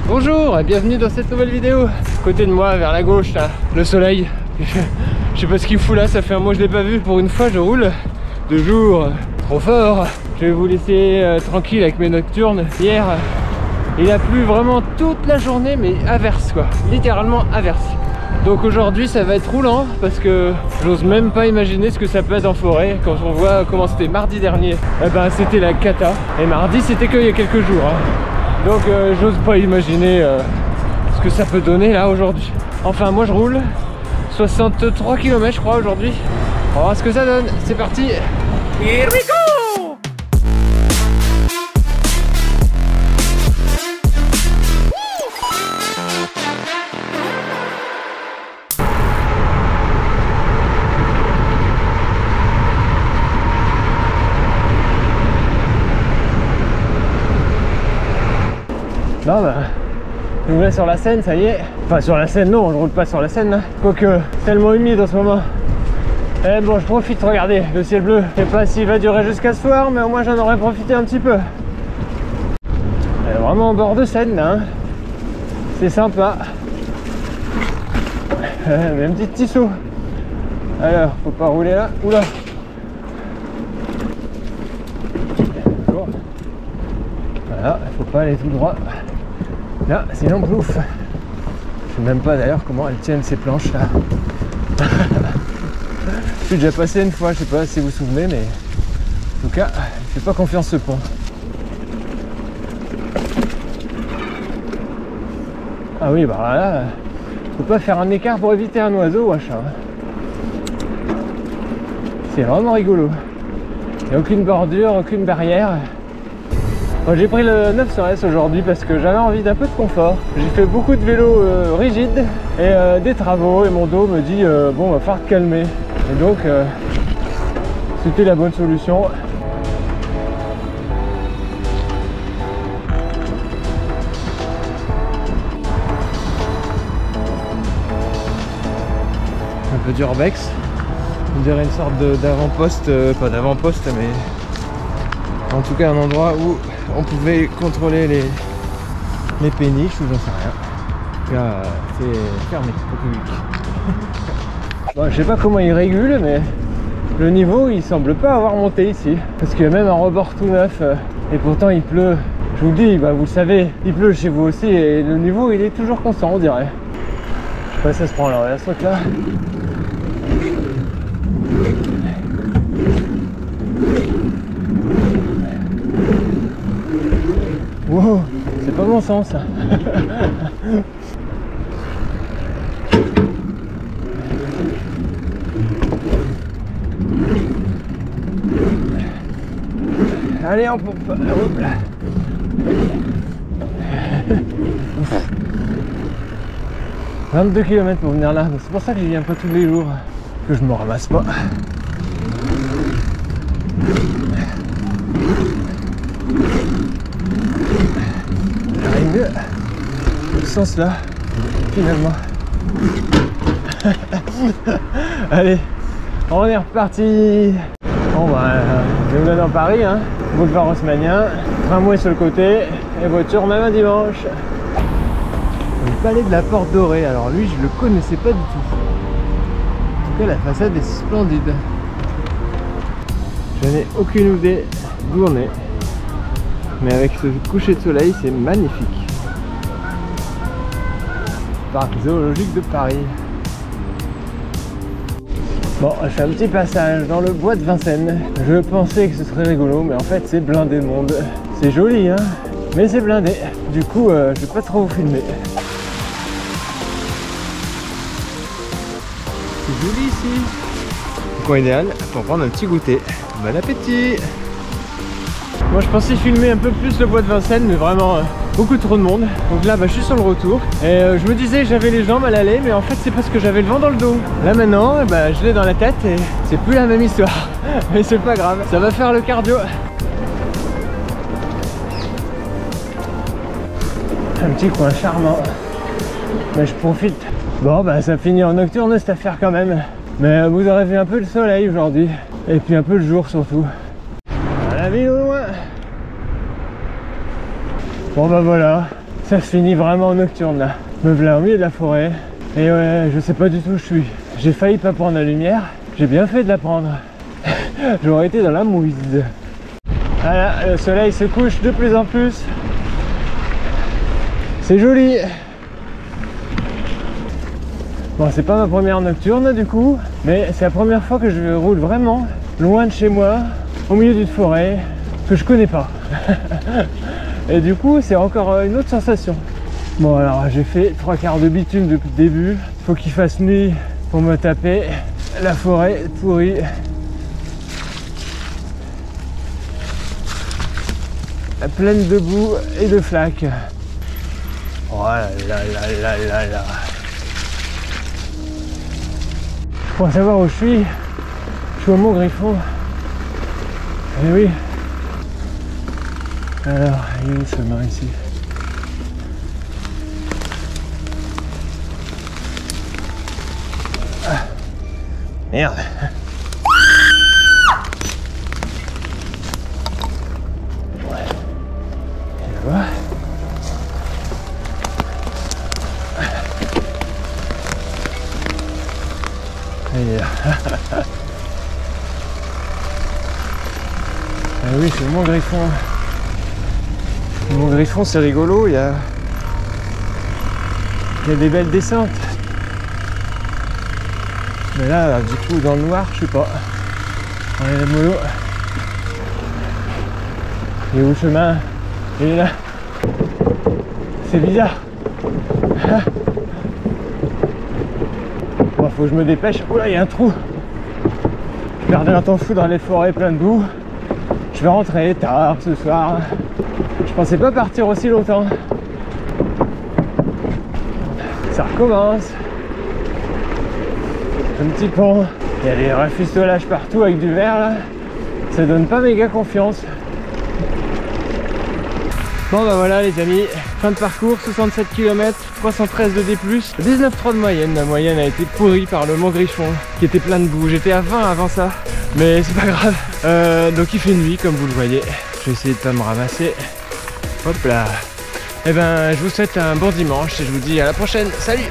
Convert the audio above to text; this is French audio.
Bonjour et bienvenue dans cette nouvelle vidéo. À côté de moi, vers la gauche, là, le soleil. Je sais pas ce qu'il fout là, ça fait un mois que je l'ai pas vu. Pour une fois, je roule de jour, trop fort. Je vais vous laisser tranquille avec mes nocturnes. Hier, il a plu vraiment toute la journée, mais averse quoi, littéralement averse. Donc aujourd'hui ça va être roulant parce que j'ose même pas imaginer ce que ça peut être en forêt. Quand on voit comment c'était mardi dernier, eh ben c'était la cata. Et mardi c'était qu'il y a quelques jours, hein. Donc j'ose pas imaginer ce que ça peut donner là aujourd'hui. Enfin moi je roule 63 km je crois aujourd'hui. On va voir ce que ça donne, c'est parti. Here we go. Non bah, je roulais sur la Seine, ça y est. Enfin sur la Seine non, je roule pas sur la Seine là. Quoique, tellement humide en ce moment. Et bon, je profite, regardez, le ciel bleu. Je sais pas s'il va durer jusqu'à ce soir, mais au moins j'en aurais profité un petit peu. Elle est vraiment au bord de Seine là, hein. C'est sympa. Mais un petit tissu. Alors, faut pas rouler là. Oula. Voilà, faut pas aller tout droit. Là, sinon plouf. Je sais même pas d'ailleurs comment elles tiennent ces planches là. Je suis déjà passé une fois, je sais pas si vous vous souvenez, mais en tout cas, je fais pas confiance ce pont. Ah oui, bah là, faut pas faire un écart pour éviter un oiseau ou un chat. C'est vraiment rigolo. Il n'y a aucune bordure, aucune barrière. J'ai pris le 9 sur S aujourd'hui parce que j'avais envie d'un peu de confort. J'ai fait beaucoup de vélo rigide et des travaux et mon dos me dit bon, va falloir te calmer. Et donc c'était la bonne solution. Un peu d'urbex, on dirait une sorte d'avant-poste, pas d'avant-poste mais en tout cas un endroit où on pouvait contrôler les péniches ou j'en sais rien. Là c'est fermé au public. Bon, je sais pas comment ils régulent, mais le niveau il semble pas avoir monté ici. Parce qu'il y a même un rebord tout neuf et pourtant il pleut. Je vous le dis, bah, vous le savez, il pleut chez vous aussi et le niveau il est toujours constant on dirait. Je sais pas si ça se prend là, ce truc là. Wow, c'est pas bon sens ça. Allez, on pompe. Hop là. 22 km pour venir là, c'est pour ça que j'y viens pas tous les jours, que je me ramasse pas. J'arrive mieux dans ce sens là, finalement. Allez, on est reparti. Bon bah, je vous dans Paris, hein. Boulevard haussmannien, tramway sur le côté et voiture même un dimanche. Le palais de la Porte Dorée, alors lui je le connaissais pas du tout. En tout cas la façade est splendide. Je n'ai aucune idée d'où on est. Mais avec ce coucher de soleil, c'est magnifique. Parc zoologique de Paris. Bon, je fais un petit passage dans le bois de Vincennes. Je pensais que ce serait rigolo, mais en fait c'est blindé de monde. C'est joli, hein, mais c'est blindé. Du coup, je vais pas trop vous filmer. C'est joli ici. Coin idéal pour prendre un petit goûter. Bon appétit. Moi je pensais filmer un peu plus le bois de Vincennes, mais vraiment beaucoup trop de monde. Donc là bah, je suis sur le retour et je me disais j'avais les jambes à l'aller, mais en fait c'est parce que j'avais le vent dans le dos. Là maintenant bah, je l'ai dans la tête et c'est plus la même histoire. Mais c'est pas grave, ça va faire le cardio. Un petit coin charmant. Mais je profite. Bon bah ça finit en nocturne cette affaire quand même. Mais vous aurez vu un peu le soleil aujourd'hui. Et puis un peu le jour surtout. À la ville au loin. Bon bah voilà, Ça se finit vraiment nocturne là. Me voilà au milieu de la forêt. Et ouais, je sais pas du tout où je suis. J'ai failli pas prendre la lumière. J'ai bien fait de la prendre. J'aurais été dans la mouise. Voilà, le soleil se couche de plus en plus. C'est joli. Bon, c'est pas ma première nocturne du coup, mais c'est la première fois que je roule vraiment loin de chez moi, au milieu d'une forêt que je connais pas. Et du coup, c'est encore une autre sensation. Bon, alors j'ai fait 3/4 de bitume depuis le début. Faut qu'il fasse nuit pour me taper la forêt pourrie. Pleine de boue et de flaques. Oh là là là là là. Pour savoir où je suis au Mont Griffon. Eh oui. Alors, il est où ce chemin ici? Ah. Merde. Ah oui, c'est le Mont Griffon. Le Mont Griffon, c'est rigolo, il y a des belles descentes. Mais là, du coup, dans le noir, je sais pas. Allez, la mollo. Il est où le chemin? Il est là. C'est bizarre. Bon, faut que je me dépêche. Oh là, il y a un trou. Je perdais un temps fou dans les forêts plein de boue. Je vais rentrer tard ce soir. Je pensais pas partir aussi longtemps. Ça recommence. Un petit pont. Il y a des rafistolages partout avec du verre là. Ça donne pas méga confiance. Bon bah voilà les amis, fin de parcours, 67 km, 313 de D+, 19,3 de moyenne. La moyenne a été pourrie par le Mont Griffon qui était plein de boue. J'étais à 20 avant ça, mais c'est pas grave. Donc il fait nuit comme vous le voyez. Je vais essayer de pas me ramasser. Hop là. Et ben je vous souhaite un bon dimanche et je vous dis à la prochaine. Salut!